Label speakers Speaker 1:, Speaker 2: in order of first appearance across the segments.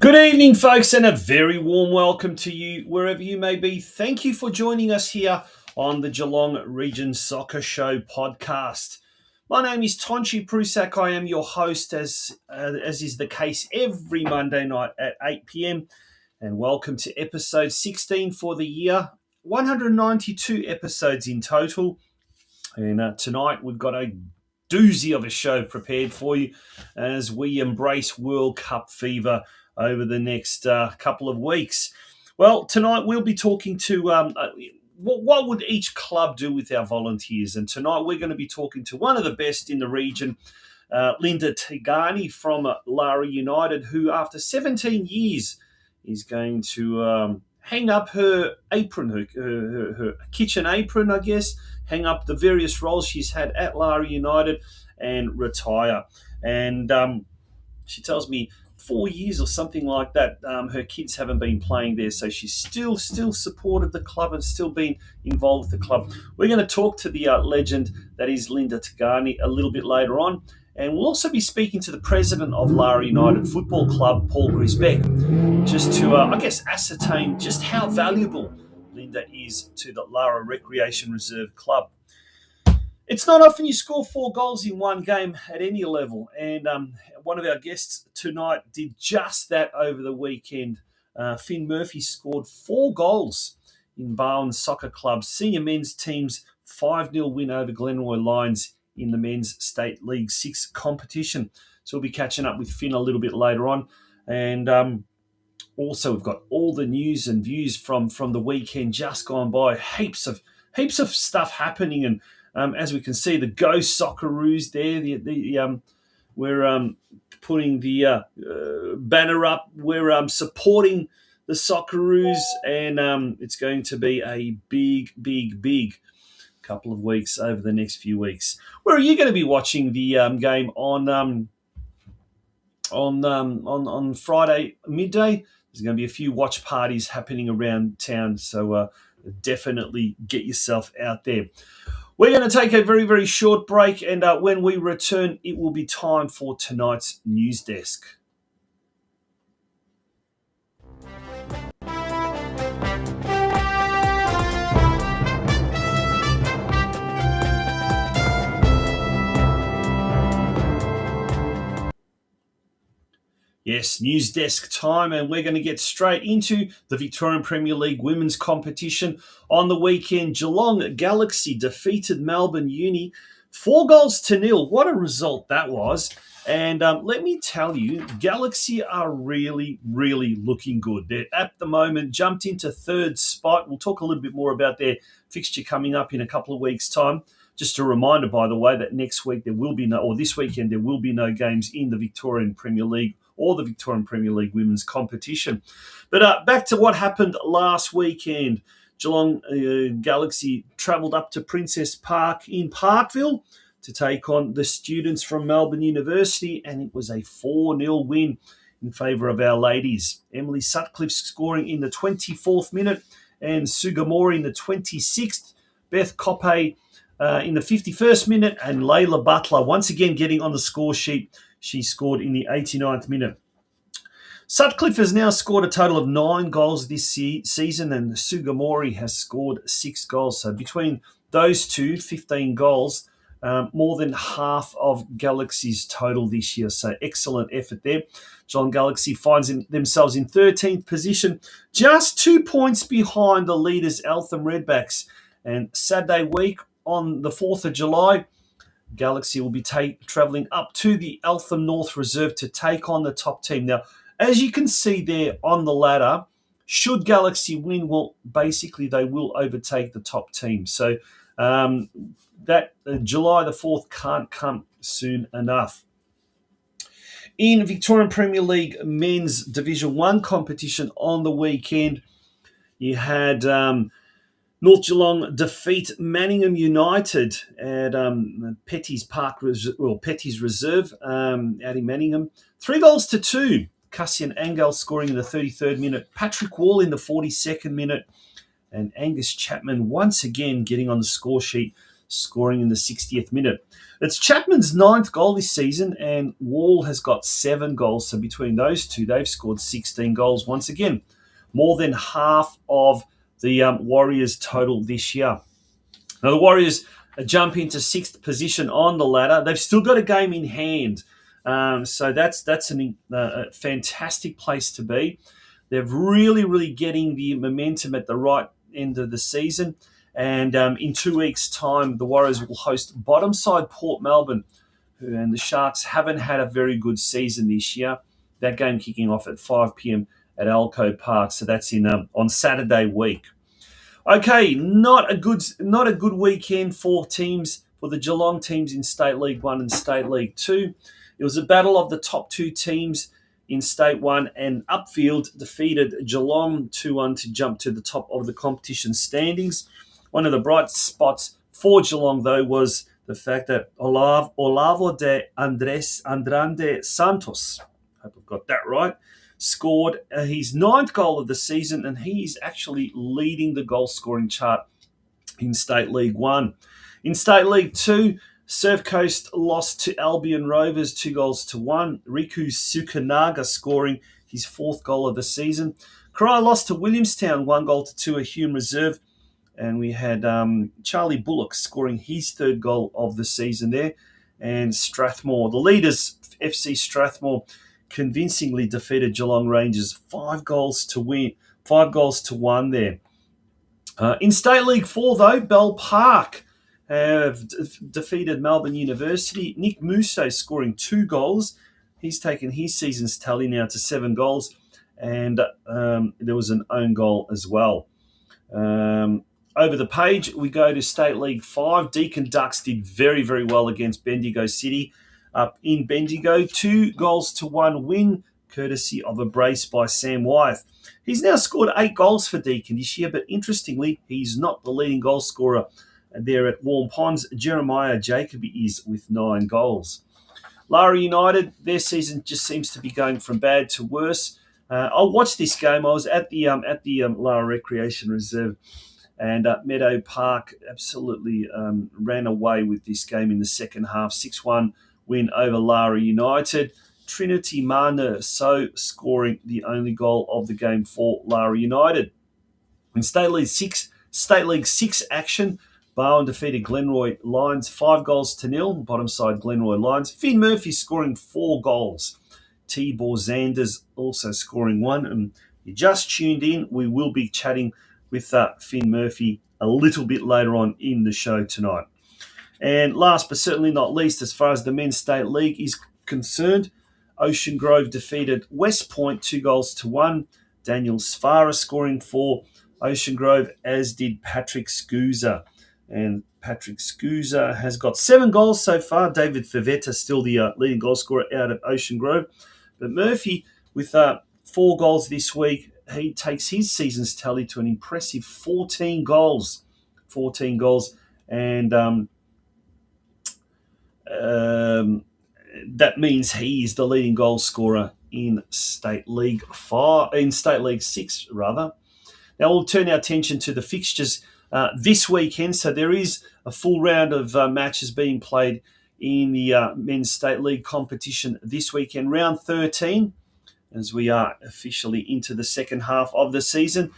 Speaker 1: Good evening, folks, and a very warm welcome to you wherever you may be. Thank you for joining us here on the Geelong Region Soccer Show podcast. My name is Tonchi Prusak. I am your host, as is the case every Monday night at 8 p.m. And welcome to episode 16 for the year. 192 episodes in total. And tonight we've got a doozy of a show prepared for you as we embrace World Cup fever over the next couple of weeks. Well, tonight we'll be talking to what would each club do with our volunteers? And tonight we're going to be talking to one of the best in the region, Linda Tigani from Lara United, who after 17 years is going to hang up her apron, her kitchen apron, I guess, hang up the various roles she's had at Lara United and retire. And she tells me 4 years or something like that, her kids haven't been playing there, so she's still supported the club and still been involved with the club. We're going to talk to the legend that is Linda Tigani a little bit later on, and we'll also be speaking to the president of Lara United Football Club, Paul Grisbeck, just to, ascertain just how valuable Linda is to the Lara Recreation Reserve Club. It's not often you score 4 goals in one game at any level, and one of our guests tonight did just that over the weekend. Finn Murphy scored 4 goals in Barwon Soccer Club's senior men's team's 5-0 win over Glenroy Lions in the Men's State League 6 competition. So we'll be catching up with Finn a little bit later on. And also we've got all the news and views from the weekend just gone by. Heaps of stuff happening, and as we can see, the Go Socceroos there. We're putting the banner up. We're supporting the Socceroos, and it's going to be a big couple of weeks over the next few weeks. Where are you going to be watching the game on Friday midday? There's going to be a few watch parties happening around town, so definitely get yourself out there. We're going to take a very, very short break, and when we return, it will be time for tonight's news desk. Yes, news desk time, and we're going to get straight into the Victorian Premier League women's competition. On the weekend, Geelong Galaxy defeated Melbourne Uni 4-0. What a result that was. And let me tell you, Galaxy are really, really looking good. They're at the moment jumped into third spot. We'll talk a little bit more about their fixture coming up in a couple of weeks' time. Just a reminder, by the way, that next week this weekend there will be no games in the Victorian Premier League or the Victorian Premier League women's competition. But back to what happened last weekend. Geelong Galaxy travelled up to Princess Park in Parkville to take on the students from Melbourne University, and it was a 4-0 win in favour of our ladies. Emily Sutcliffe scoring in the 24th minute and Sugamori in the 26th. Beth Coppe in the 51st minute, and Layla Butler once again getting on the score sheet. She scored in the 89th minute. Sutcliffe has now scored a total of 9 goals this season, and Sugamori has scored 6 goals. So between those two, 15 goals, more than half of Galaxy's total this year. So excellent effort there. Geelong Galaxy finds themselves in 13th position, just 2 points behind the leaders, Eltham Redbacks. And Saturday week on the 4th of July, Galaxy will be travelling up to the Eltham North Reserve to take on the top team. Now, as you can see there on the ladder, should Galaxy win, well, basically they will overtake the top team. So that July the 4th can't come soon enough. In Victorian Premier League Men's Division 1 competition on the weekend, you had North Geelong defeat Manningham United at Petty's Reserve out in Manningham. 3-2. Cassian Angel scoring in the 33rd minute. Patrick Wall in the 42nd minute. And Angus Chapman once again getting on the score sheet, scoring in the 60th minute. It's Chapman's 9th goal this season, and Wall has got 7 goals. So between those two, they've scored 16 goals once again, more than half of the Warriors' total this year. Now, the Warriors jump into 6th position on the ladder. They've still got a game in hand. So that's a fantastic place to be. They're really getting the momentum at the right end of the season. And in 2 weeks' time, the Warriors will host bottom side Port Melbourne, and the Sharks haven't had a very good season this year. That game kicking off at 5 p.m. at Alco Park. So that's on Saturday week. Okay, not a good weekend for the Geelong teams in State League 1 and State League 2. It was a battle of the top 2 teams in State 1, and Upfield defeated Geelong 2-1 to jump to the top of the competition standings. One of the bright spots for Geelong, though, was the fact that Olavo de Andrade Santos, I hope I've got that right, scored his 9th goal of the season, and he is actually leading the goal-scoring chart in State League 1. In State League 2, Surf Coast lost to Albion Rovers 2-1. Riku Sukanaga scoring his 4th goal of the season. Corio lost to Williamstown 1-2 at Hume Reserve. And we had Charlie Bullock scoring his 3rd goal of the season there. And Strathmore, the leaders, FC Strathmore, convincingly defeated Geelong Rangers 5 goals to 1 there. In State League 4, though, Bell Park have defeated Melbourne University. Nick Musso scoring 2 goals. He's taken his season's tally now to 7 goals. And there was an own goal as well. Over the page, we go to State League 5. Deakin Ducks did very well against Bendigo City up in Bendigo. 2-1 win, courtesy of a brace by Sam Wyeth. He's now scored 8 goals for Deakin this year, but interestingly, he's not the leading goal scorer there at Warm Ponds. Jeremiah Jacoby is with 9 goals. Lara United, their season just seems to be going from bad to worse. I watched this game. I was at the Lara Recreation Reserve, and Meadow Park absolutely ran away with this game in the second half. 6-1 win over Lara United. Trinity Marner scoring the only goal of the game for Lara United. In State League 6 action, Bowen defeated Glenroy Lions 5-0. Bottom side Glenroy Lions. Finn Murphy scoring 4 goals. Tibor Zanders also scoring 1. And you just tuned in, we will be chatting with Finn Murphy a little bit later on in the show tonight. And last but certainly not least, as far as the Men's State League is concerned, Ocean Grove defeated West Point 2-1. Daniel Sfara scoring for Ocean Grove, as did Patrick Scusa. And Patrick Scusa has got 7 goals so far. David Favetta still the leading goal scorer out of Ocean Grove. But Murphy, with 4 goals this week, he takes his season's tally to an impressive 14 goals. 14 goals. And that means he is the leading goal scorer in State League 6, rather. Now we'll turn our attention to the fixtures this weekend. So there is a full round of matches being played in the Men's State League competition this weekend. Round 13, as we are officially into the second half of the season.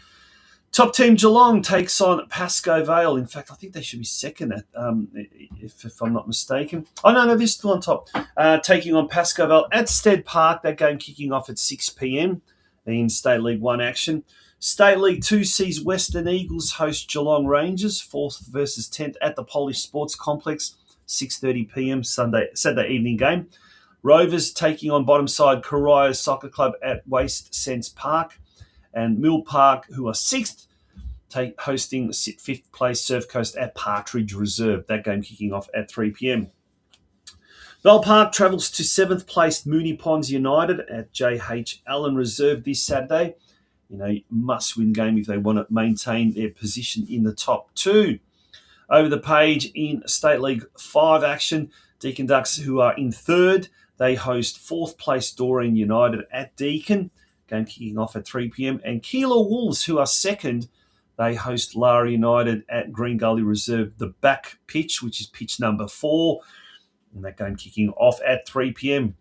Speaker 1: Top team Geelong takes on Pascoe Vale. In fact, I think they should be second, if I'm not mistaken. Oh, no, they're still on top. Taking on Pascoe Vale at Stead Park. That game kicking off at 6 p.m. in State League 1 action. State League 2 sees Western Eagles host Geelong Rangers, 4th versus 10th at the Polish Sports Complex, 6:30 p.m. Saturday evening game. Rovers taking on bottom side Corio Soccer Club at Waste Sense Park. And Mill Park, who are 6th, hosting 5th place Surf Coast at Partridge Reserve. That game kicking off at 3 p.m. Bell Park travels to 7th placed Moonee Ponds United at J.H. Allen Reserve this Saturday. Must-win game if they want to maintain their position in the top 2. Over the page in State League 5 action, Deakin Ducks, who are in 3rd, they host 4th place Doreen United at Deakin. Game kicking off at 3 p.m. And Keilor Wolves, who are 2nd, They host Lara United at Green Gully Reserve, the back pitch, which is pitch number 4. And that game kicking off at 3 p.m.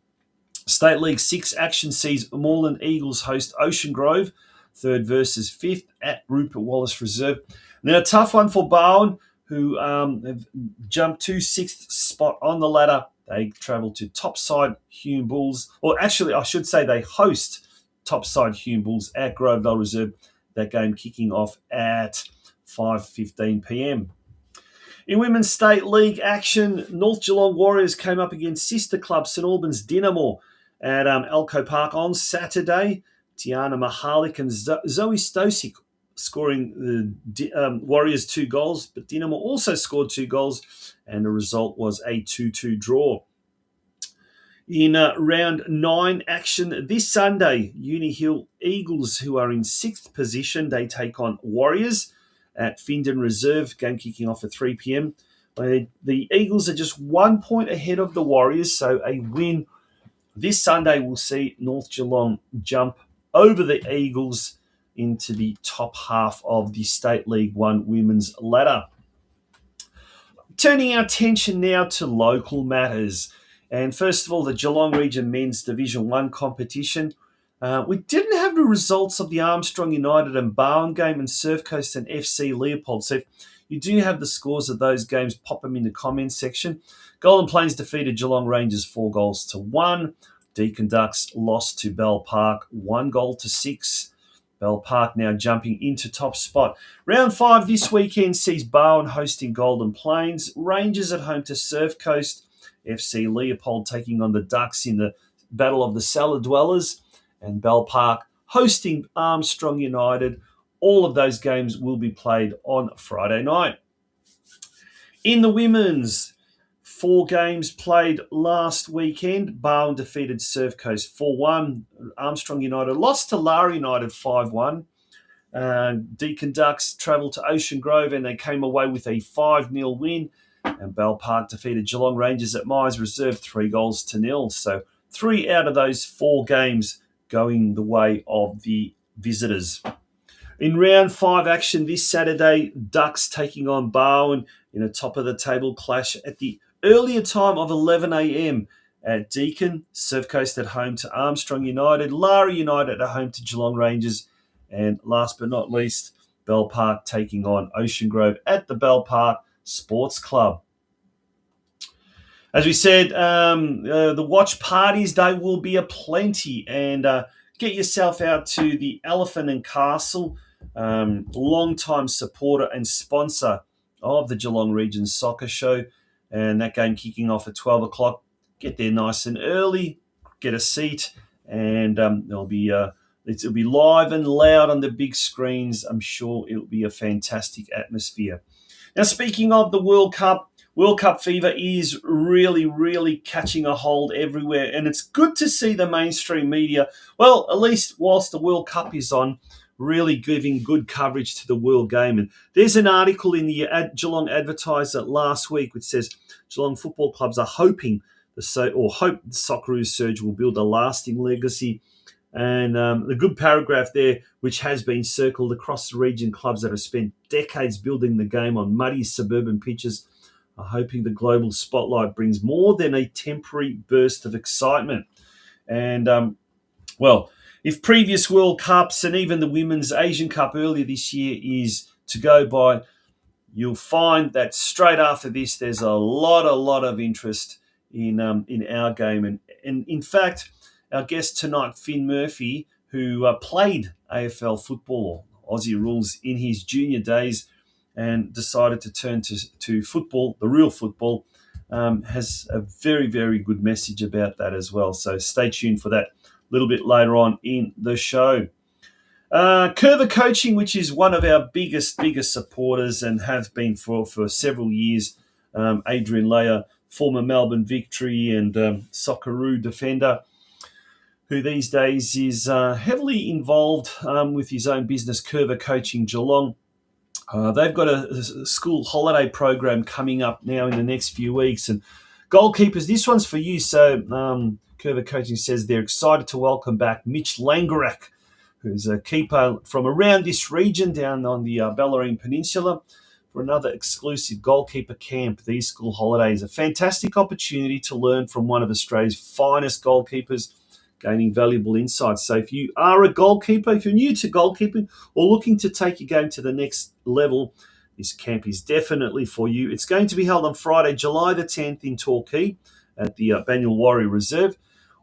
Speaker 1: State League 6 action sees Moreland Eagles host Ocean Grove, 3rd versus 5th at Rupert Wallace Reserve. And then a tough one for Bowen, who have jumped to 6th spot on the ladder. They travel to topside Hume Bulls, or actually I should say they host topside Hume Bulls at Grovedale Reserve. That game kicking off at 5:15 p.m. In Women's State League action, North Geelong Warriors came up against sister club St Albans Dynamo at Elko Park on Saturday. Tiana Mahalik and Zoe Stosic scoring the Warriors 2 goals, but Dynamo also scored 2 goals, and the result was a 2-2 draw. In round 9 action this Sunday, Uni Hill Eagles, who are in 6th position, they take on Warriors at Findon Reserve, game kicking off at 3 p.m. The Eagles are just 1 point ahead of the Warriors, so a win this Sunday will see North Geelong jump over the Eagles into the top half of the State League 1 women's ladder. Turning our attention now to local matters. And first of all, the Geelong Region Men's Division 1 competition. We didn't have the results of the Armstrong United and Bowen game and Surf Coast and FC Leopold. So if you do have the scores of those games, pop them in the comments section. Golden Plains defeated Geelong Rangers 4-1. Deakin Ducks lost to Bell Park 1-6. Bell Park now jumping into top spot. Round 5 this weekend sees Bowen hosting Golden Plains. Rangers at home to Surf Coast. FC Leopold taking on the Ducks in the Battle of the Cellar Dwellers. And Bell Park hosting Armstrong United. All of those games will be played on Friday night. In the women's, 4 games played last weekend. Bowen defeated Surf Coast 4-1. Armstrong United lost to Lara United 5-1. Deakin Ducks travelled to Ocean Grove and they came away with a 5-0 win. And Bell Park defeated Geelong Rangers at Myers Reserve 3-0. So 3 out of those 4 games going the way of the visitors. In round 5 action this Saturday, Ducks taking on Bowen in a top-of-the-table clash at the earlier time of 11 a.m. at Deakin. Surf Coast at home to Armstrong United. Lara United at home to Geelong Rangers. And last but not least, Bell Park taking on Ocean Grove at the Bell Park Sports Club. As we said, the watch parties, they will be aplenty. And get yourself out to the Elephant and Castle, long-time supporter and sponsor of the Geelong Region Soccer Show. And that game kicking off at 12 o'clock. Get there nice and early, get a seat, and it'll be live and loud on the big screens. I'm sure it'll be a fantastic atmosphere. Now, speaking of the World Cup fever is really, really catching a hold everywhere. And it's good to see the mainstream media, well, at least whilst the World Cup is on, really giving good coverage to the world game. And there's an article in the Geelong Advertiser last week which says Geelong football clubs are hope the Socceroos surge will build a lasting legacy. And the good paragraph there, which has been circled across the region, clubs that have spent decades building the game on muddy suburban pitches are hoping the global spotlight brings more than a temporary burst of excitement. And, if previous World Cups and even the Women's Asian Cup earlier this year is to go by, you'll find that straight after this, there's a lot of interest in our game. And in fact, our guest tonight, Finn Murphy, who played AFL football, Aussie rules, in his junior days and decided to turn to football, the real football, has a very, very good message about that as well. So stay tuned for that a little bit later on in the show. Curva Coaching, which is one of our biggest supporters and have been for several years. Adrian Leah, former Melbourne Victory and Socceroo defender, who these days is heavily involved with his own business, Curva Coaching Geelong. They've got a school holiday program coming up now in the next few weeks. And goalkeepers, this one's for you. So Curva Coaching says they're excited to welcome back Mitch Langerak who's a keeper from around this region down on the Bellarine Peninsula, for another exclusive goalkeeper camp. These school holidays, a fantastic opportunity to learn from one of Australia's finest goalkeepers, gaining valuable insights. So if you are a goalkeeper, if you're new to goalkeeping or looking to take your game to the next level, this camp is definitely for you. It's going to be held on Friday, July the 10th in Torquay at the Banyul Warrior Reserve.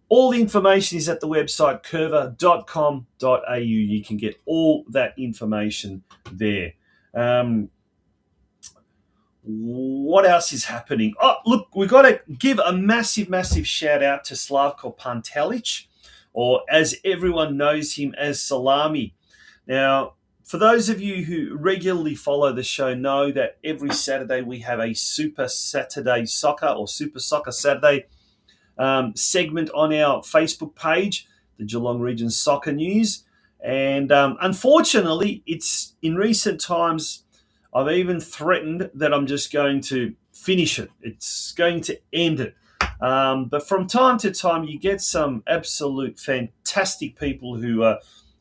Speaker 1: All the information is at the website curva.com.au. You can get all that information there. What else is happening? Oh, look, we've got to give a massive, massive shout out to Slavko Pantelic, or as everyone knows him as Salami. Now, for those of you who regularly follow the show know that every Saturday we have a Super Saturday Soccer or Super Soccer Saturday segment on our Facebook page, the Geelong Region Soccer News. And unfortunately, it's in recent times, I've even threatened that I'm just going to finish it. It's going to end it. But from time to time, you get some absolute fantastic people who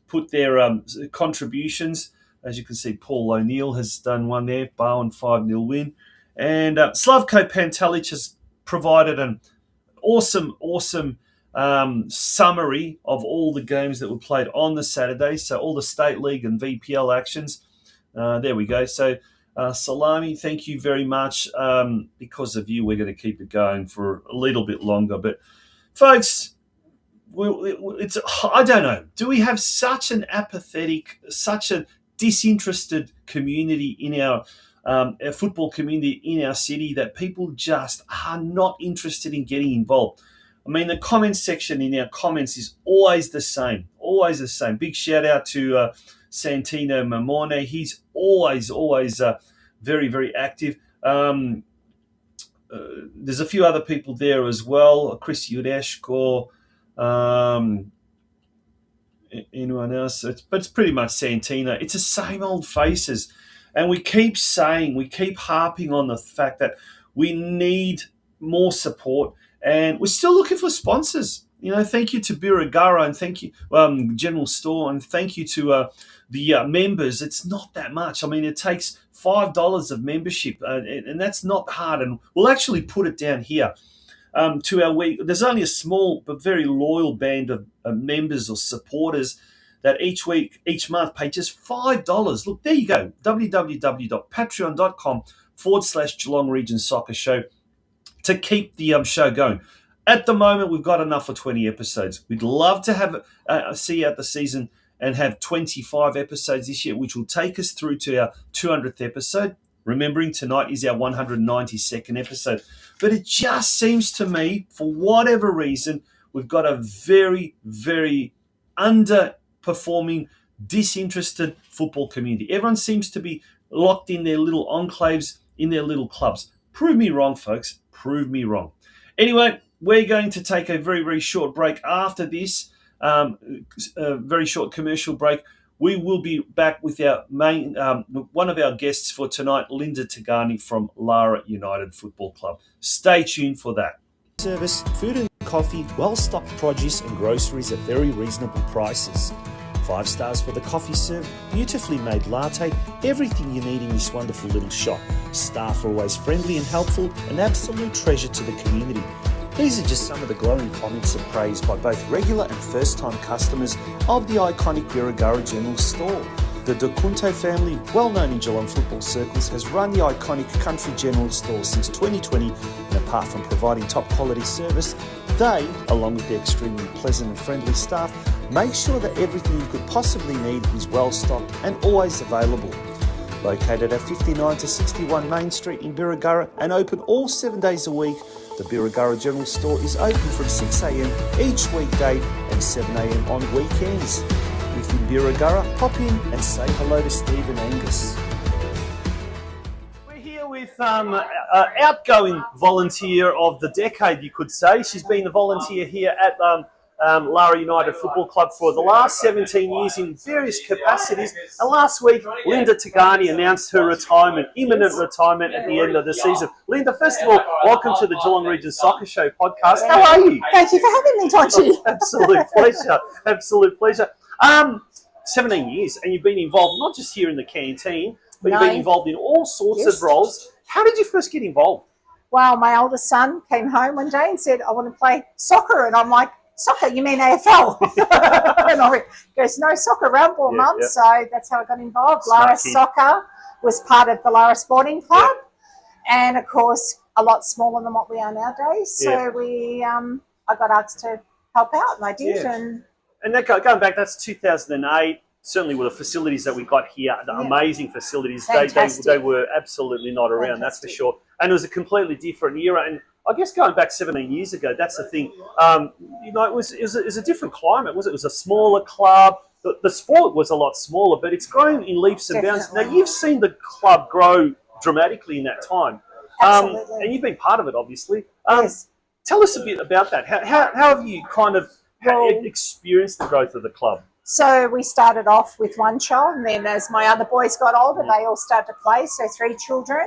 Speaker 1: put their contributions. As you can see, Paul O'Neill has done one there, Barwon 5-0 win. And Slavko Pantelic has provided an awesome summary of all the games that were played on the Saturday. So all the State League and VPL actions. There we go. So Salami, thank you very much. Because of you, we're going to keep it going for a little bit longer. But folks, it's I don't know. Do we have such an apathetic, such a disinterested community in our football community in our city that people just are not interested in getting involved? I mean, the comments section in our comments is always the same. Big shout out to Santino Mamone. He's always very, very active. There's a few other people there as well. Chris Yudeshko, anyone else? But it's pretty much Santino. It's the same old faces. And we keep harping on the fact that we need more support. And we're still looking for sponsors. Thank you to Birregurra and thank you, General Store, and thank you to the members. It's not that much. I mean, it takes $5 of membership, and that's not hard. And we'll actually put it down here to our week. There's only a small but very loyal band of members or supporters that each month pay just $5. Look, there you go. www.patreon.com/Geelong Region Soccer Show to keep the show going. At the moment, we've got enough for 20 episodes. We'd love to have see out the season and have 25 episodes this year, which will take us through to our 200th episode. Remembering tonight is our 192nd episode. But it just seems to me, for whatever reason, we've got a very, very underperforming, disinterested football community. Everyone seems to be locked in their little enclaves, in their little clubs. Prove me wrong, folks. Prove me wrong. Anyway, we're going to take a very, very short break after this, a very short commercial break. We will be back with our main, one of our guests for tonight, Linda Tagani from Lara United Football Club. Stay tuned for that. Service, food and coffee, well-stocked produce and groceries at very reasonable prices. 5 stars for the coffee served, beautifully made latte, everything you need in this wonderful little shop. Staff are always friendly and helpful, an absolute treasure to the community. These are just some of the glowing comments of praise by both regular and first-time customers of the iconic Birregurra General Store. The De Cunto family, well known in Geelong football circles, has run the iconic Country General Store since 2020, and apart from providing top quality service, they, along with their extremely pleasant and friendly staff, make sure that everything you could possibly need is well stocked and always available. Located at 59 to 61 Main Street in Birregurra and open all 7 days a week, the Birregurra General Store is open from 6 a.m. each weekday and 7 a.m. on weekends. If in Birregurra, pop in and say hello to Steve and Angus. We're here with outgoing volunteer of the decade, you could say. She's been a volunteer here at Lara United Football Club for the last 17 years in various capacities. And last week, Linda Tagani announced her retirement, imminent retirement at the end of the season. Linda, first of all, welcome to the Geelong Region Soccer Show podcast. How are you?
Speaker 2: Thank you for having me, Tonchi.
Speaker 1: Absolute pleasure. 17 years, and you've been involved not just here in the canteen, but
Speaker 2: No.
Speaker 1: you've been involved in all sorts
Speaker 2: Yes.
Speaker 1: of roles. How did you first get involved?
Speaker 2: Well, my oldest son came home one day and said, I want to play soccer. And I'm like, soccer? You mean AFL? And I goes, no, soccer, round ball, Mum.
Speaker 1: Yeah.
Speaker 2: So that's how I got involved.
Speaker 1: Smart
Speaker 2: Lara
Speaker 1: kid.
Speaker 2: Soccer was part of the Lara Sporting Club. And, of course, a lot smaller than what we are nowadays. So I got asked to help out, and I did.
Speaker 1: Yeah.
Speaker 2: And
Speaker 1: that, going back, that's 2008. Certainly with the facilities that we got here, the amazing facilities, they were absolutely not around, that's for sure. And it was a completely different era. And I guess going back 17 years ago, that's the thing. You know, it was a different climate. It was a smaller club. The sport was a lot smaller, but it's grown in leaps and bounds. Now, you've seen the club grow dramatically in that time.
Speaker 2: Absolutely.
Speaker 1: And you've been part of it, obviously.
Speaker 2: Yes.
Speaker 1: Tell us a bit about that. How have you kind of experienced the growth of the club?
Speaker 2: So we started off with one child, and then as my other boys got older, they all started to play, so 3 children.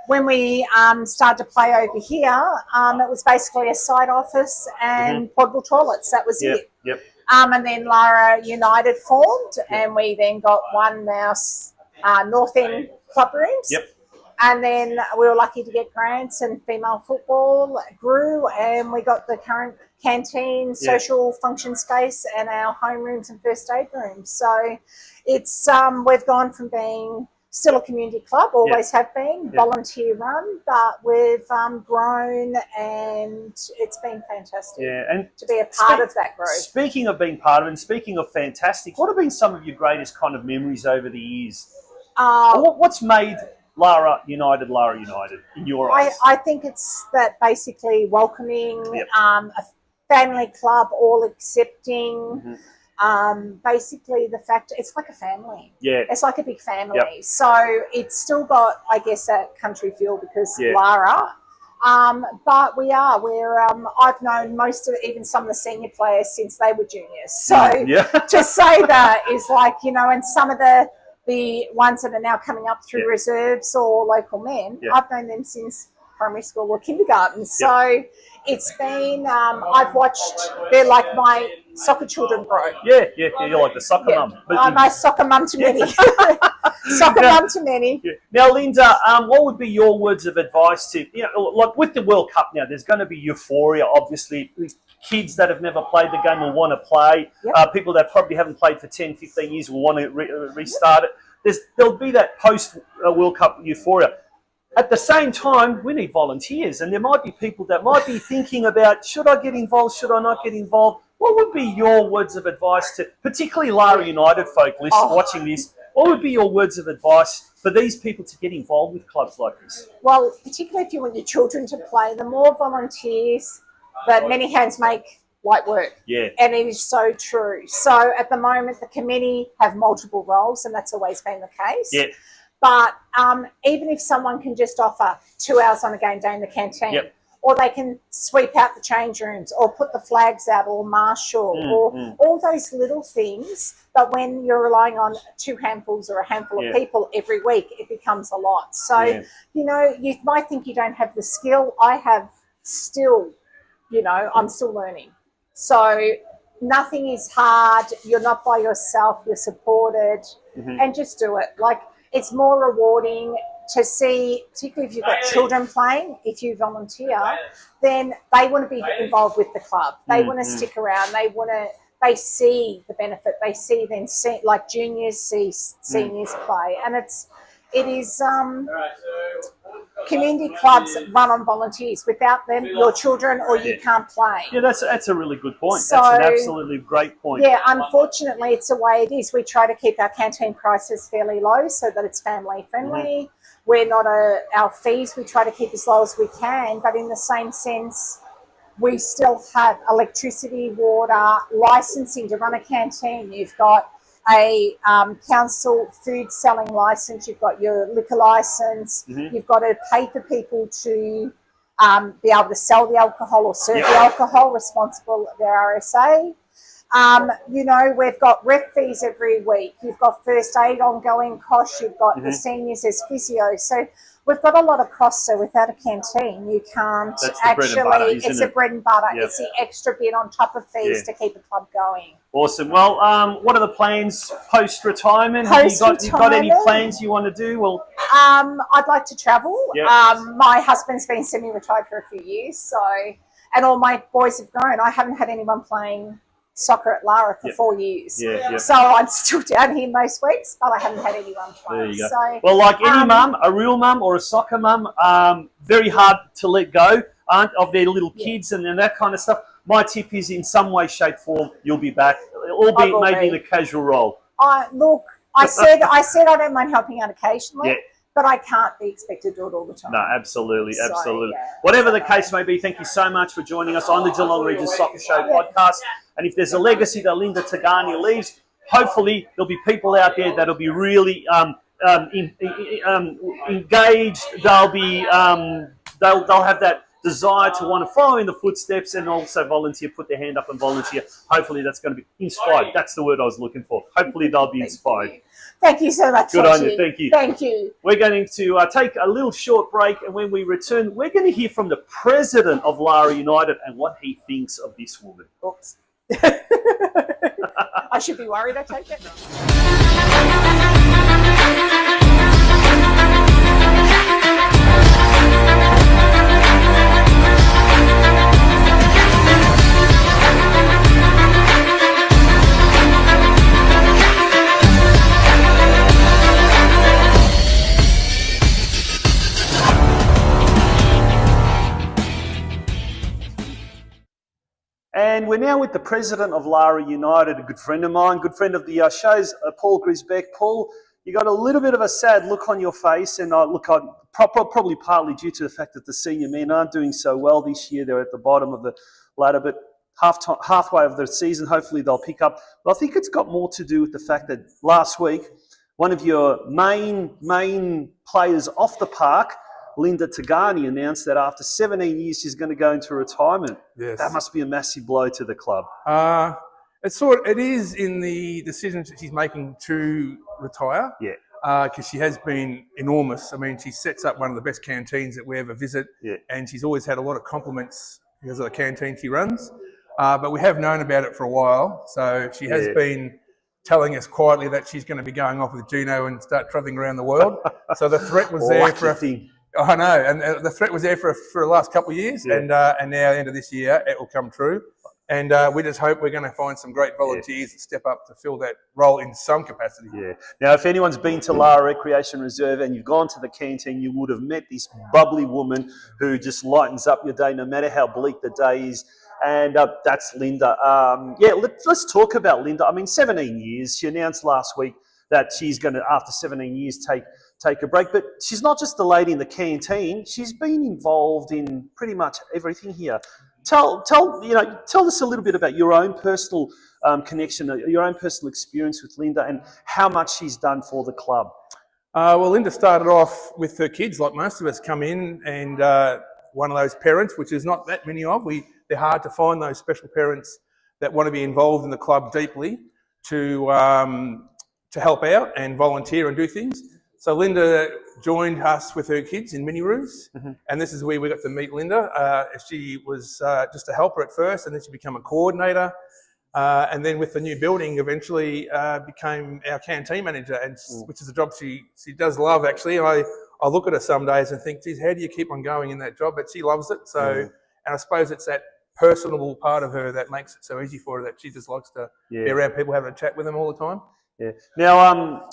Speaker 2: When we started to play over here, it was basically a side office and portable toilets. That was it.
Speaker 1: Yep.
Speaker 2: And then Lara United formed, and we then got one now North End club rooms.
Speaker 1: Yep.
Speaker 2: And then we were lucky to get grants, and female football grew, and we got the current canteen, social function space, and our home rooms and first aid rooms. So it's we've gone from being still a community club, always have been, volunteer run, but we've grown, and it's been fantastic to be a part of that growth.
Speaker 1: Speaking of being part of it, and speaking of fantastic, what have been some of your greatest kind of memories over the years? What's made Lara United in your eyes?
Speaker 2: I think it's that basically welcoming, a family club, all accepting. Basically the fact it's like a family. Yeah. It's like a big family. Yep. So it's still got, I guess, that country feel because Lara. But we're I've known most of even some of the senior players since they were juniors. So to say that is like, you know, and some of the ones that are now coming up through reserves or local men, I've known them since primary school or kindergarten. So it's been, I've watched, they're like my soccer children grow.
Speaker 1: Yeah, you're like the soccer mum.
Speaker 2: I'm a soccer mum to many. Soccer mum to many.
Speaker 1: Yeah. Now, Linda, what would be your words of advice to, you know, like with the World Cup now, there's going to be euphoria, obviously. Kids that have never played the game will want to play. People that probably haven't played for 10, 15 years will want to restart it. There'll be that post-World Cup euphoria. At the same time, we need volunteers, and there might be people that might be thinking about, should I get involved, should I not get involved? What would be your words of advice to, particularly Lara United folk watching this, what would be your words of advice for these people to get involved with clubs like this?
Speaker 2: Well, particularly if you want your children to play, the more volunteers, that many hands make light work. Yeah. And it is so true. So at the moment, the committee have multiple roles, and that's always been the case. Yeah. But even if someone can just offer 2 hours on a game day in the canteen, or they can sweep out the change rooms, or put the flags out, or marshal, or all those little things. But when you're relying on 2 handfuls or a handful of people every week, it becomes a lot. So, you know, you might think you don't have the skill. I have still, you know, I'm still learning. So nothing is hard. You're not by yourself. You're supported. And just do it. Like, it's more rewarding to see, particularly if you've got children playing, if you volunteer, then they want to be involved with the club. They want to stick around. They see the benefit. They see then like juniors see seniors play. And it is community clubs run on volunteers. Without them, your children or you can't play.
Speaker 1: Yeah, that's a really good point. So, that's an absolutely great point.
Speaker 2: Yeah, unfortunately, it's the way it is. We try to keep our canteen prices fairly low so that it's family friendly. We're not our fees. We try to keep as low as we can, but in the same sense, we still have electricity, water, licensing to run a canteen. You've got a council food selling license, you've got your liquor license, you've got to pay for people to be able to sell the alcohol or serve the alcohol, responsible at their RSA. You know, we've got rep fees every week. You've got first aid ongoing costs. You've got the seniors as physio. So We've got a lot of costs, so without a canteen, you can't actually. It's the bread and butter. Yep. It's the extra bit on top of fees to keep the club going.
Speaker 1: Awesome. Well, what are the plans post-retirement? Have you got any plans you want to do? Well,
Speaker 2: I'd like to travel. Yep. My husband's been semi-retired for a few years, so and all my boys have grown. I haven't had anyone playing soccer at Lara for 4 years. So I'm still down here most weeks, but I haven't had anyone play.
Speaker 1: There you go.
Speaker 2: So,
Speaker 1: well, like any mum, a real mum or a soccer mum, very hard to let go of their little kids and that kind of stuff. My tip is in some way, shape, form, you'll be back, albeit maybe in a casual role.
Speaker 2: Look, I said I don't mind helping out occasionally. But I can't be expected to do it all the time.
Speaker 1: No, absolutely. Whatever the case may be, thank you so much for joining us on the Geelong Region Soccer Show podcast. And if there's a legacy that Linda Tagani leaves, hopefully there'll be people out there that'll be really engaged. They'll be they'll have that desire to want to follow in the footsteps and also volunteer, put their hand up and volunteer. Hopefully that's going to be inspired. That's the word I was looking for. Hopefully they'll be inspired.
Speaker 2: Thank you so much.
Speaker 1: Good on you. Thank you.
Speaker 2: Thank you.
Speaker 1: We're going to take a little short break, and when we return, we're going to hear from the president of Lara United and what he thinks of this woman.
Speaker 2: Oops. I should be worried I take it.
Speaker 1: And we're now with the president of Lara United, a good friend of mine, good friend of the show's, Paul Grisbeck. Paul, you got a little bit of a sad look on your face, and probably partly due to the fact that the senior men aren't doing so well this year. They're at the bottom of the ladder, but halfway of the season, hopefully they'll pick up. But I think it's got more to do with the fact that last week, one of your main players off the park, Linda Tagani, announced that after 17 years she's going to go into retirement.
Speaker 3: Yes.
Speaker 1: That must be a massive blow to the club.
Speaker 3: It is in the decisions that she's making to retire.
Speaker 1: Yeah.
Speaker 3: Because she has been enormous. I mean, she sets up one of the best canteens that we ever visit.
Speaker 1: Yeah.
Speaker 3: And she's always had a lot of compliments because of the canteen she runs. But we have known about it for a while. So she has been telling us quietly that she's going to be going off with Juno and start travelling around the world. So the threat was there for I know, and the threat was there for the last couple of years, and now end of this year it will come true, and we just hope we're going to find some great volunteers that step up to fill that role in some capacity.
Speaker 1: Yeah. Now, if anyone's been to Lara Recreation Reserve and you've gone to the canteen, you would have met this bubbly woman who just lightens up your day, no matter how bleak the day is. And that's Linda. Let's talk about Linda. I mean, 17 years. She announced last week that she's going to, after 17 years, take a break. But she's not just the lady in the canteen. She's been involved in pretty much everything here. Tell us a little bit about your own personal connection, your own personal experience with Linda, and how much she's done for the club.
Speaker 3: Well, Linda started off with her kids, like most of us come in, and one of those parents, which is not that many of. They're hard to find, those special parents that want to be involved in the club deeply to help out and volunteer and do things. So Linda joined us with her kids in mini roofs, and this is where we got to meet Linda. She was just a helper at first, and then she became a coordinator, and then with the new building, eventually became our canteen manager, and which is a job she does love, actually. And I look at her some days and think, geez, how do you keep on going in that job? But she loves it. So, and I suppose it's that personable part of her that makes it so easy for her, that she just likes to be around people, having a chat with them all the time.
Speaker 1: Yeah. Now,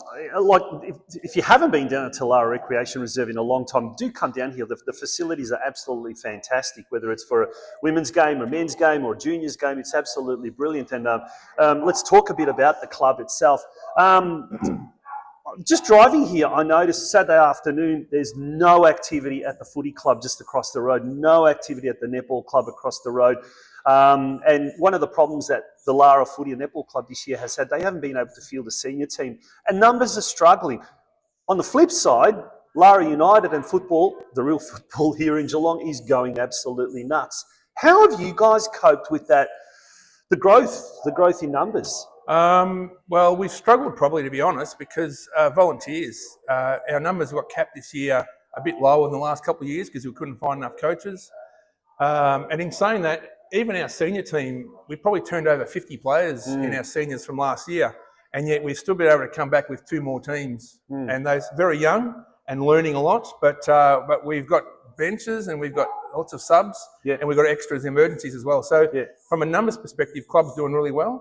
Speaker 1: if you haven't been down to Lara Recreation Reserve in a long time, do come down here. The facilities are absolutely fantastic, whether it's for a women's game, a men's game, or a juniors game. It's absolutely brilliant. And let's talk a bit about the club itself. Just driving here, I noticed Saturday afternoon, there's no activity at the footy club just across the road, no activity at the netball club across the road. And one of the problems that the Lara Footy and Netball Club this year has had, they haven't been able to field a senior team, and numbers are struggling. On the flip side, Lara United and football, the real football here in Geelong, is going absolutely nuts. How have you guys coped with that, the growth in numbers?
Speaker 3: Well, we've struggled probably, to be honest, because volunteers, our numbers got capped this year a bit lower in the last couple of years because we couldn't find enough coaches. And in saying that, even our senior team, we probably turned over 50 players in our seniors from last year, and yet we've still been able to come back with 2 more teams. And those very young and learning a lot, but we've got benches and we've got lots of subs, and we've got extras, emergencies as well. So from a numbers perspective, club's doing really well.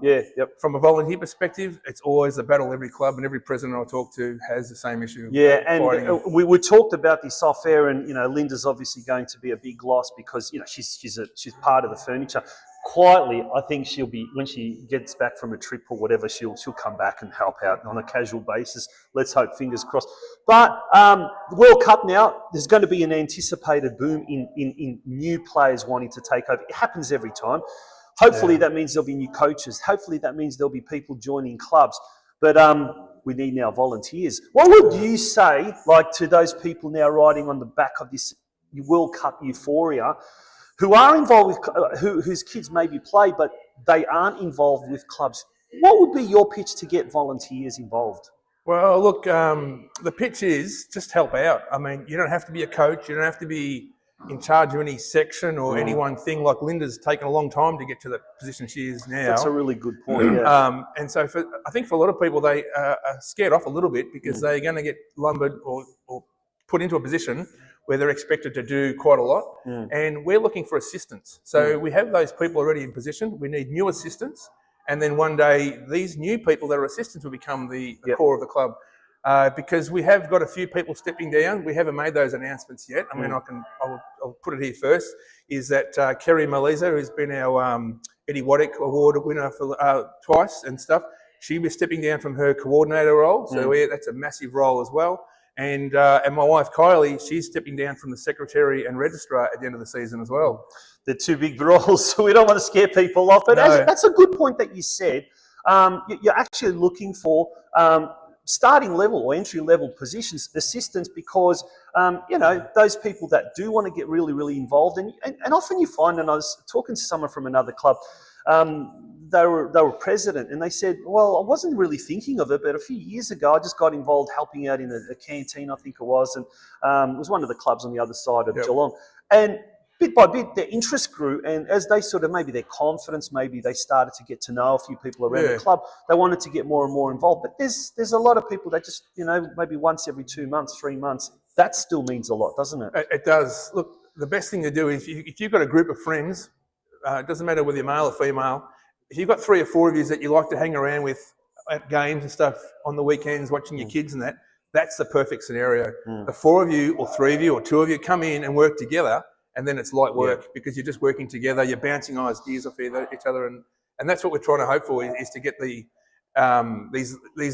Speaker 3: From a volunteer perspective, it's always a battle. Every club and every president I talk to has the same issue.
Speaker 1: And we talked about this off air, and Linda's obviously going to be a big loss because she's part of the furniture. Quietly, I think she'll be, when she gets back from a trip or whatever, she'll come back and help out on a casual basis. Let's hope, fingers crossed. But the World Cup now, there's going to be an anticipated boom in new players wanting to take over. It happens every time. Hopefully that means there'll be new coaches. Hopefully that means there'll be people joining clubs. But we need now volunteers. What would you say, to those people now riding on the back of this World Cup euphoria, who are involved with, whose kids maybe play, but they aren't involved with clubs? What would be your pitch to get volunteers involved?
Speaker 3: Well, look, the pitch is just help out. I mean, you don't have to be a coach. You don't have to be in charge of any section or any one thing. Like Linda's taken a long time to get to the position she is now.
Speaker 1: That's a really good point,
Speaker 3: and so I think for a lot of people, they are scared off a little bit because they're going to get lumbered or put into a position where they're expected to do quite a lot. And we're looking for assistants. So we have those people already in position. We need new assistants. And then one day, these new people that are assistants will become the core of the club. Because we have got a few people stepping down. We haven't made those announcements yet. I mean, I'll put it here first, is that Kerry Maliza, who's been our Eddie Waddick Award winner for twice and stuff, she was stepping down from her coordinator role. So that's a massive role as well. And my wife, Kylie, she's stepping down from the secretary and registrar at the end of the season as well.
Speaker 1: They're 2 big roles, so we don't want to scare people off. But that's a good point that you said. You're actually looking for starting level or entry level positions, assistants, because those people that do want to get really, really involved, and often you find, and I was talking to someone from another club, they were president, and they said, well, I wasn't really thinking of it, but a few years ago I just got involved helping out in a canteen, I think it was, and it was one of the clubs on the other side of Geelong, and bit by bit their interest grew, and as they sort of, maybe their confidence, maybe they started to get to know a few people around the club, they wanted to get more and more involved. But there's a lot of people that just, maybe once every 2 months, 3 months, that still means a lot, doesn't it?
Speaker 3: It does. Look, the best thing to do is if you've got a group of friends, it doesn't matter whether you're male or female, if you've got 3 or 4 of you that you like to hang around with at games and stuff on the weekends, watching your kids and that's the perfect scenario. The 4 of you or 3 of you or 2 of you come in and work together, and then it's light work because you're just working together, you're bouncing ideas off each other, and that's what we're trying to hope for, is to get these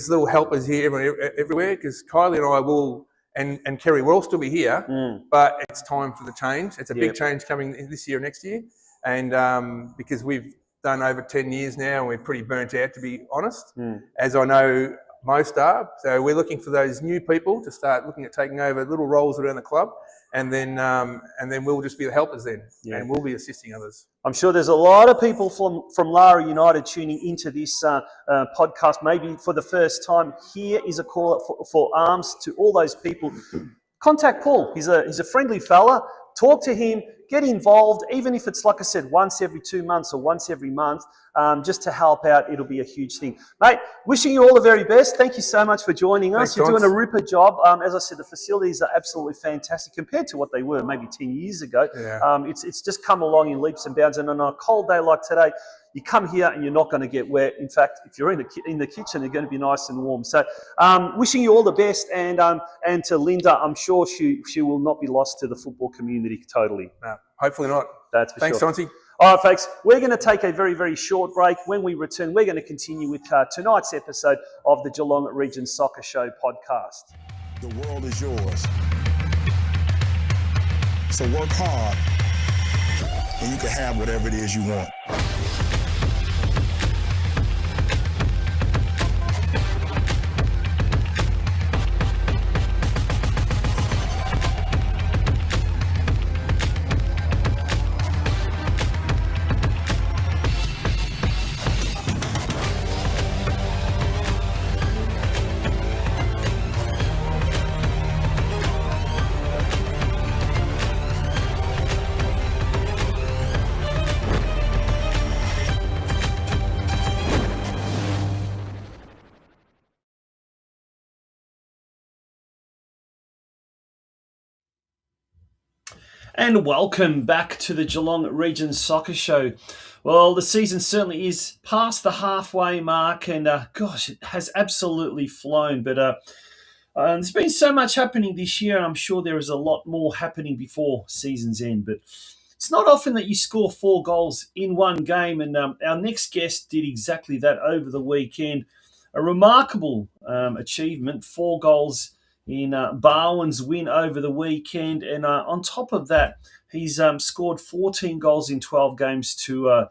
Speaker 3: little helpers here everywhere, because Kylie and I will, and Kerry will all still be here, but it's time for the change. It's a big change coming this year, next year, and because we've done over 10 years now and we're pretty burnt out, to be honest, as I know most are. So we're looking for those new people to start looking at taking over little roles around the club, and then we'll just be the helpers then, and we'll be assisting others.
Speaker 1: I'm sure there's a lot of people from Lara United tuning into this podcast, maybe for the first time. Here is a call out for arms to all those people. Contact Paul. He's a friendly fella. Talk to him. Get involved, even if it's, like I said, once every 2 months or once every month, just to help out. It'll be a huge thing. Mate, wishing you all the very best. Thank you so much for joining us. You're doing a ripper job. As I said, the facilities are absolutely fantastic compared to what they were maybe 10 years ago. It's just come along in leaps and bounds. And on a cold day like today, you come here and you're not going to get wet. In fact, if you're in the kitchen, you're going to be nice and warm. So wishing you all the best. And to Linda, I'm sure she will not be lost to the football community totally.
Speaker 3: No, hopefully not.
Speaker 1: That's for
Speaker 3: Thanks,
Speaker 1: sure.
Speaker 3: Tonsi.
Speaker 1: All right, folks, we're going to take a very, very short break. When we return, we're going to continue with tonight's episode of the Geelong Region Soccer Show podcast.
Speaker 4: The world is yours. So work hard and you can have whatever it is you want.
Speaker 1: And welcome back to the Geelong Region Soccer Show. Well, the season certainly is past the halfway mark, and gosh, it has absolutely flown. But there's been so much happening this year, and I'm sure there is a lot more happening before season's end. But it's not often that you score 4 goals in one game, and our next guest did exactly that over the weekend. A remarkable achievement, 4 goals in Barwon's win over the weekend. And on top of that, he's scored 14 goals in 12 games to,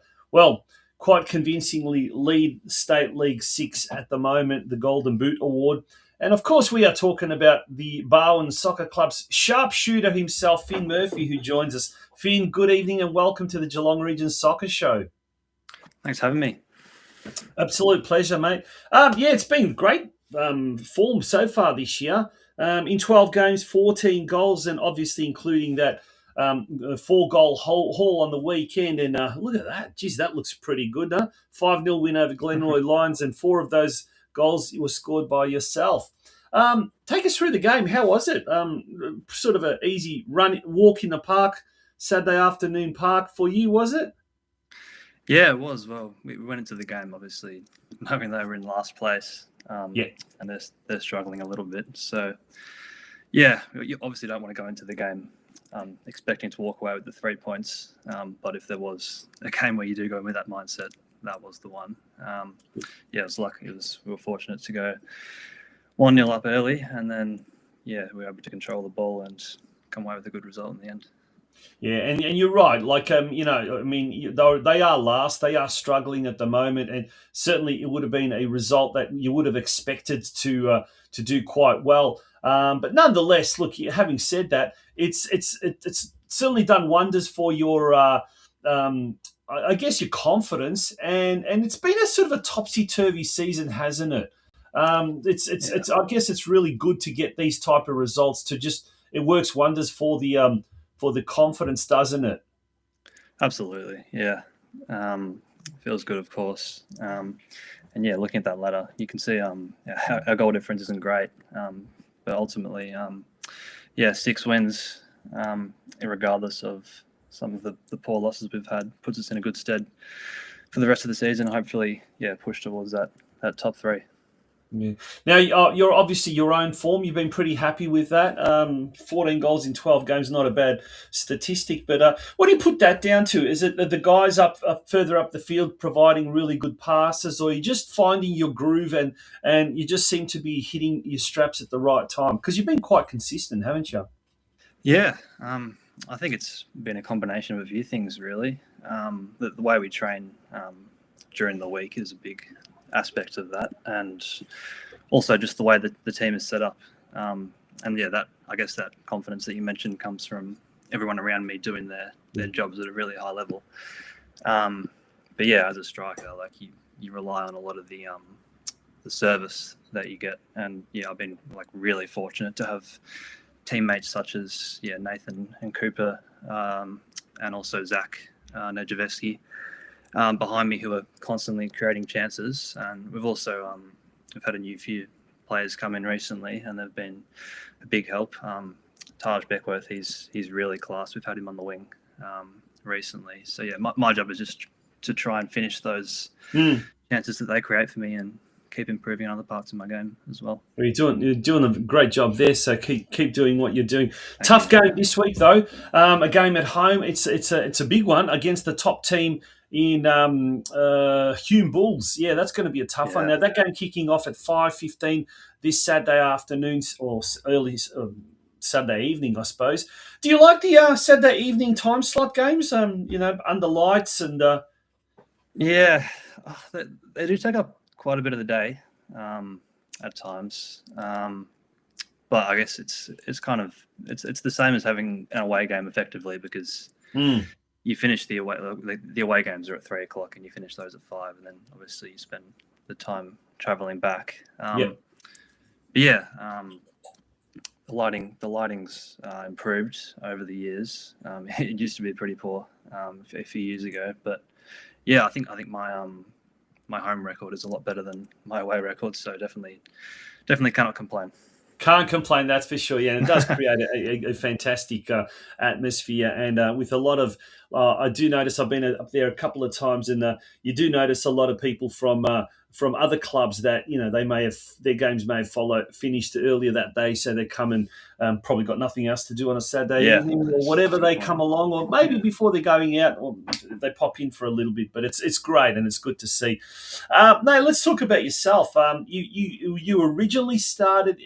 Speaker 1: quite convincingly lead State League 6 at the moment, the Golden Boot Award. And of course, we are talking about the Barwon Soccer Club's sharpshooter himself, Finn Murphy, who joins us. Finn, good evening and welcome to the Geelong Region Soccer Show.
Speaker 5: Thanks for having me.
Speaker 1: Absolute pleasure, mate. It's been great form so far this year. In 12 games, 14 goals, and obviously including that 4-goal haul on the weekend. And look at that. Geez, that looks pretty good, huh? 5-0 win over Glenroy Lions, and 4 of those goals were scored by yourself. Take us through the game. How was it? Sort of an easy walk in the park, Saturday afternoon park for you, was it?
Speaker 5: Yeah, it was. Well, we went into the game, obviously, knowing they were in last place. And they're struggling a little bit. So, yeah, you obviously don't want to go into the game expecting to walk away with the 3 points. But if there was a game where you do go in with that mindset, that was the one. It was lucky. We were fortunate to go 1-0 up early, and then, we were able to control the ball and come away with a good result in the end.
Speaker 1: Yeah, and you're right. They are last. They are struggling at the moment, and certainly it would have been a result that you would have expected to do quite well. But nonetheless, look. Having said that, it's certainly done wonders for your, I guess, your confidence, and it's been a sort of a topsy-turvy season, hasn't it? It's I guess it's really good to get these type of results. It works wonders for the confidence, doesn't it?
Speaker 5: Absolutely, yeah. Feels good, of course. Looking at that ladder, you can see our goal difference isn't great. But ultimately, 6 wins, regardless of some of the poor losses we've had, puts us in a good stead for the rest of the season. Hopefully, push towards that top 3.
Speaker 1: Yeah. Now, you're obviously your own form. You've been pretty happy with that. 14 goals in 12 games, not a bad statistic. But what do you put that down to? Is it the guys up further up the field providing really good passes, or are you just finding your groove and you just seem to be hitting your straps at the right time? Because you've been quite consistent, haven't you?
Speaker 5: Yeah, I think it's been a combination of a few things, really. The way we train during the week is a big aspect of that, and also just the way that the team is set up, that I guess that confidence that you mentioned comes from everyone around me doing their jobs at a really high level. As a striker, like you rely on a lot of the service that you get, and I've been really fortunate to have teammates such as Nathan and Cooper, and also Zach Nejeveski behind me, who are constantly creating chances. And we've also we've had a few players come in recently, and they've been a big help. Taj Beckworth, he's really class. We've had him on the wing recently. So my job is just to try and finish those chances that they create for me, and keep improving on other parts of my game as well.
Speaker 1: You're doing a great job there, so keep doing what you're doing. Tough game this week though. A game at home. It's a big one against the top team in Hume Bulls. Yeah, that's going to be a tough one. Now that game kicking off at 5:15 this Saturday afternoon, or early Saturday evening, I suppose. Do you like the Saturday evening time slot games? Under lights and.
Speaker 5: They do take up quite a bit of the day at times, but I guess it's kind of it's the same as having an away game effectively, because you finish the away games are at 3:00 and you finish those at 5, and then obviously you spend the time traveling back. The lighting's improved over the years. It used to be pretty poor a few years ago, but I think my home record is a lot better than my away record, so definitely cannot complain.
Speaker 1: Can't complain, that's for sure. Yeah, and it does create a fantastic atmosphere, and with a lot of. I do notice I've been up there a couple of times, and you do notice a lot of people from other clubs that they may have their games may have finished earlier that day, so they come and probably got nothing else to do on a Saturday evening or whatever. They come along, or maybe before they're going out, or they pop in for a little bit. But it's great and it's good to see. Now let's talk about yourself. You originally started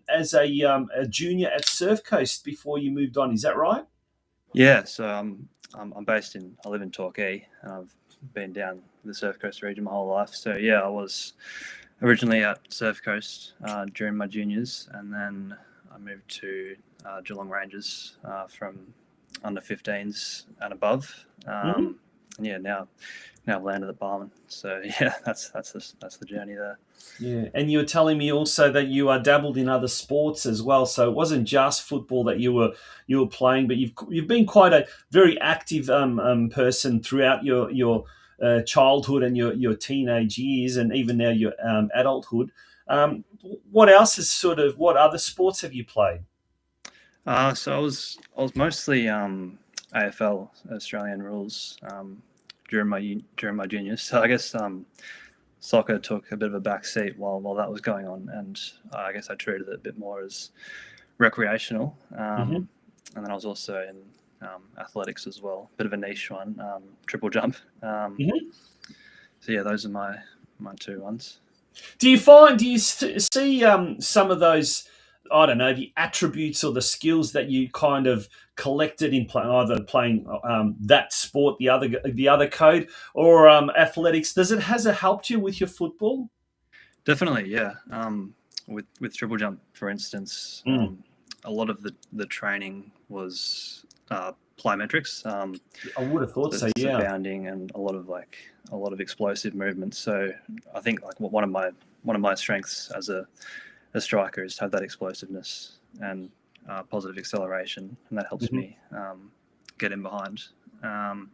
Speaker 1: as a junior at Surf Coast before you moved on. Is that right?
Speaker 5: Yeah. So I live in Torquay, and I've been down the Surf Coast region my whole life. So yeah, I was originally at Surf Coast during my juniors, and then I moved to Geelong Rangers from under 15s and above. And yeah, now I've landed at Barman. So yeah, that's the journey there.
Speaker 1: Yeah, and you were telling me also that you dabbled in other sports as well. So it wasn't just football that you were playing, but you've been quite a very active person throughout your childhood and your teenage years, and even now your adulthood. What other sports have you played?
Speaker 5: So I was mostly AFL, Australian rules, during my juniors. So I guess soccer took a bit of a back seat while that was going on, and I guess I treated it a bit more as recreational. And then I was also in athletics as well, bit of a niche one, triple jump. So yeah, those are my two ones.
Speaker 1: Do you see some of those, I don't know, the attributes or the skills that you kind of collected in either playing that sport, the other code, or athletics? Has it helped you with your football?
Speaker 5: Definitely, yeah. With triple jump, for instance, a lot of the training was plyometrics.
Speaker 1: I would have thought so. Yeah,
Speaker 5: bounding and a lot of explosive movements. So I think like one of my strengths as a striker is to have that explosiveness and positive acceleration, and that helps me get in behind.
Speaker 1: Do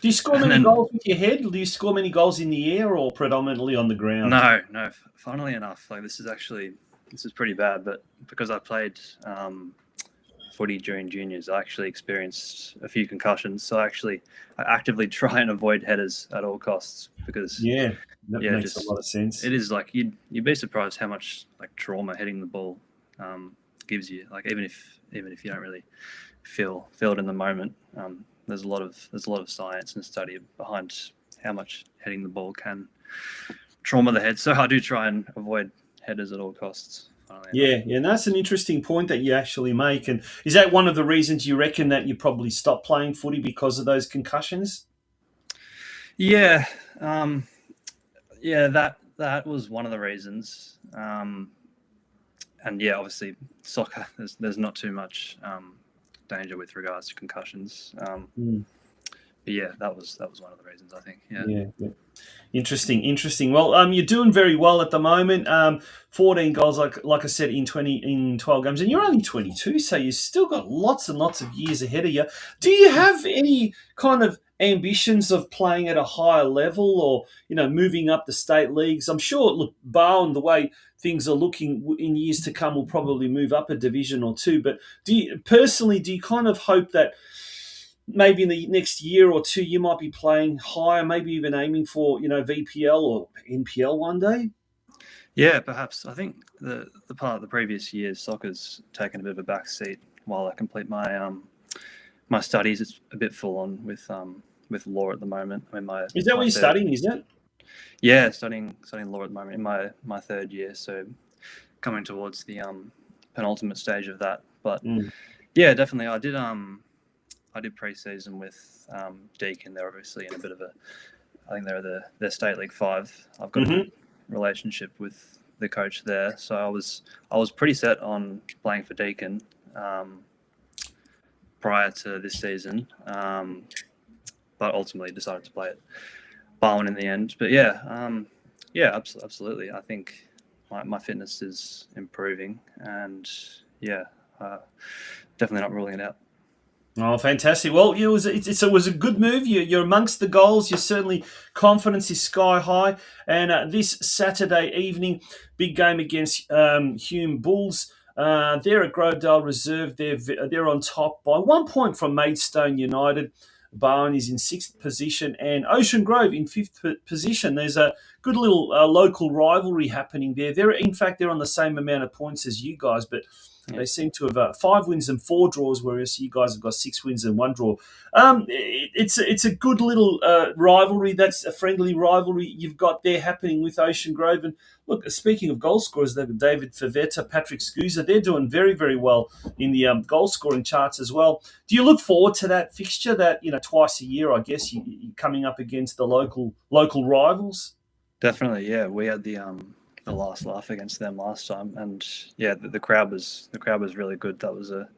Speaker 1: you score many goals with your head? Do you score many goals in the air or predominantly on the ground?
Speaker 5: No. Funnily enough, like this is pretty bad, but because I played footy during juniors, I actually experienced a few concussions. So I actively try and avoid headers at all costs, because
Speaker 1: that makes a lot of sense.
Speaker 5: It is like you'd be surprised how much like trauma hitting the ball gives you. Like even if you don't really feel it in the moment, there's a lot of science and study behind how much hitting the ball can trauma the head. So I do try and avoid headers at all costs.
Speaker 1: Yeah, and that's an interesting point that you actually make. And is that one of the reasons you reckon that you probably stopped playing footy, because of those concussions?
Speaker 5: Yeah, that was one of the reasons. And yeah, obviously soccer, there's not too much danger with regards to concussions. But yeah, that was one of the reasons, I think. Yeah.
Speaker 1: Interesting. Well, you're doing very well at the moment. 14 goals, like I said, in 12 games, and you're only 22, so you've still got lots and lots of years ahead of you. Do you have any kind of ambitions of playing at a higher level, or moving up the state leagues? I'm sure, look, Bowen, the way things are looking in years to come, will probably move up a division or two. But do you kind of hope that maybe in the next year or two you might be playing higher, maybe even aiming for VPL or NPL one day?
Speaker 5: Yeah, perhaps. I think the part of the previous years, soccer's taken a bit of a back seat while I complete my my studies. It's a bit full on with law at the moment. I mean,
Speaker 1: is that what you're studying? Is it?
Speaker 5: Yeah, studying law at the moment in my third year. So coming towards the penultimate stage of that. But yeah, definitely, I did pre-season with Deakin. They're obviously in a bit of I think they're State League 5. I've got a relationship with the coach there, so I was pretty set on playing for Deakin prior to this season, but ultimately decided to play at Barwon in the end. But yeah, absolutely. I think my fitness is improving, and yeah, definitely not ruling it out.
Speaker 1: Oh, fantastic. Well, it was a good move. You're amongst the goals. You're certainly, confidence is sky high. And this Saturday evening, big game against Hume Bulls. They're at Grovedale Reserve. They're on top by 1 point from Maidstone United. Barwon is in 6th position, and Ocean Grove in 5th position. There's a good little local rivalry happening there. They're on the same amount of points as you guys, but they seem to have 5 wins and 4 draws, whereas you guys have got 6 wins and 1 draw. It's a good little rivalry. That's a friendly rivalry you've got there happening with Ocean Grove. And look, speaking of goal scorers, David Favetta, Patrick Scusa, they're doing very, very well in the goal scoring charts as well. Do you look forward to that fixture? That twice a year, I guess, you're coming up against the local rivals.
Speaker 5: Definitely, yeah. We had the last laugh against them last time, and yeah, the crowd was really good. That was a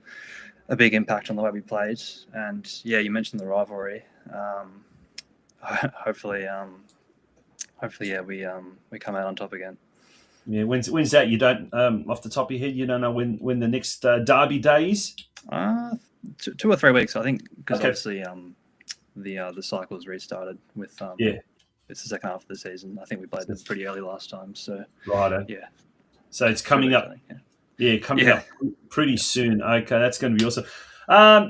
Speaker 5: big impact on the way we played. And yeah, you mentioned the rivalry. Hopefully, yeah, we come out on top again.
Speaker 1: Yeah, when's that? You don't off the top of your head, you don't know when the next derby day is?
Speaker 5: 2 or 3 weeks, I think, because obviously the cycle's restarted with it's the second half of the season. I think we played them pretty early last time, so
Speaker 1: right.
Speaker 5: Yeah.
Speaker 1: So it's coming up. Coming up pretty soon. Okay, that's going to be awesome.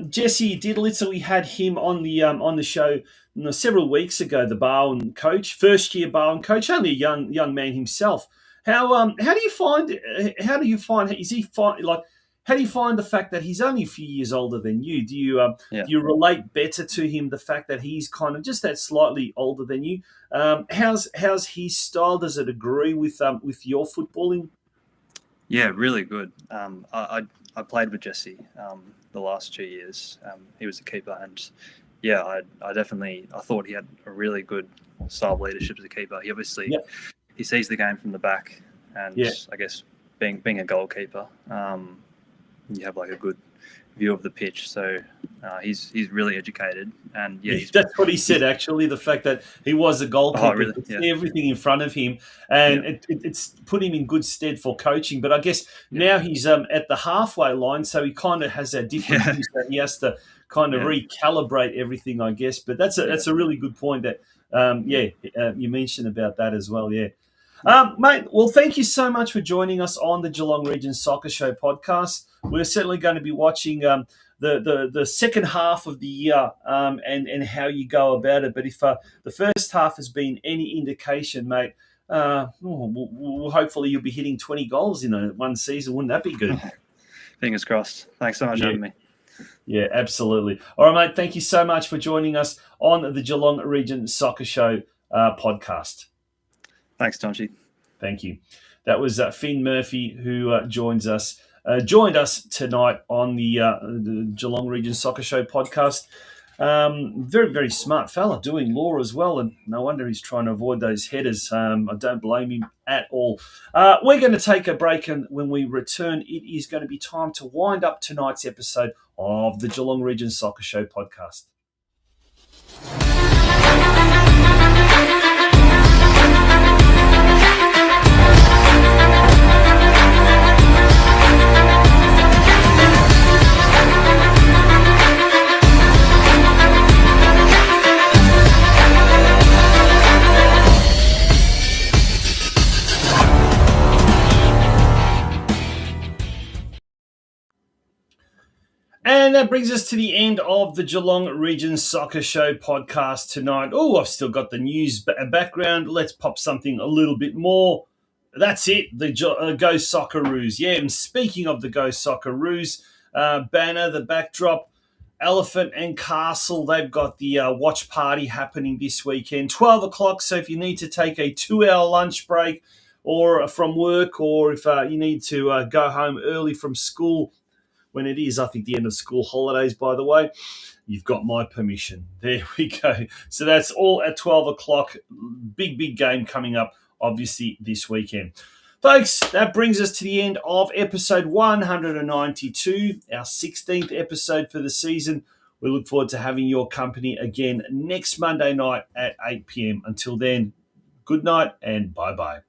Speaker 1: Jesse Diddlitzer, we had him on the show several weeks ago. The Barwon coach, first year Barwon coach, only a young man himself. How do you find? How do you find? Is he like? How do you find the fact that he's only a few years older than you? Do you relate better to him the fact that he's kind of just that slightly older than you? How's his style? Does it agree with your footballing?
Speaker 5: Yeah, really good. I played with Jesse the last 2 years. He was a keeper, and yeah, I thought he had a really good style of leadership as a keeper. He obviously he sees the game from the back, and I guess being a goalkeeper, you have like a good view of the pitch. So he's really educated, and
Speaker 1: that's what he said. Actually, the fact that he was a goalkeeper, everything in front of him, and it's put him in good stead for coaching. But I guess now he's at the halfway line, so he kind of has that different view that he has to kind of recalibrate everything, I guess. But that's a really good point that you mentioned about that as well. Yeah. Mate, well, thank you so much for joining us on the Geelong Region Soccer Show podcast. We're certainly going to be watching the second half of the year and how you go about it. But if the first half has been any indication, mate, hopefully you'll be hitting 20 goals in one season. Wouldn't that be good?
Speaker 5: Fingers crossed. Thanks so much for having me.
Speaker 1: Yeah, absolutely. All right, mate, thank you so much for joining us on the Geelong Region Soccer Show podcast.
Speaker 5: Thanks, Tonchi.
Speaker 1: Thank you. That was Finn Murphy who joined us tonight on the Geelong Region Soccer Show podcast. Very, very smart fella, doing law as well, and no wonder he's trying to avoid those headers. I don't blame him at all. We're going to take a break, and when we return, it is going to be time to wind up tonight's episode of the Geelong Region Soccer Show podcast. And that brings us to the end of the Geelong Region Soccer Show podcast tonight. Oh, I've still got the news background. Let's pop something a little bit more. That's it, the Go Socceroos. Yeah, and speaking of the Go Socceroos, banner, the backdrop, Elephant and Castle, they've got the watch party happening this weekend, 12 o'clock. So if you need to take a 2-hour lunch break or from work, or if you need to go home early from school, when it is, I think, the end of school holidays, by the way, you've got my permission. There we go. So that's all at 12 o'clock. Big game coming up, obviously, this weekend. Folks, that brings us to the end of episode 192, our 16th episode for the season. We look forward to having your company again next Monday night at 8 p.m. Until then, good night and bye-bye.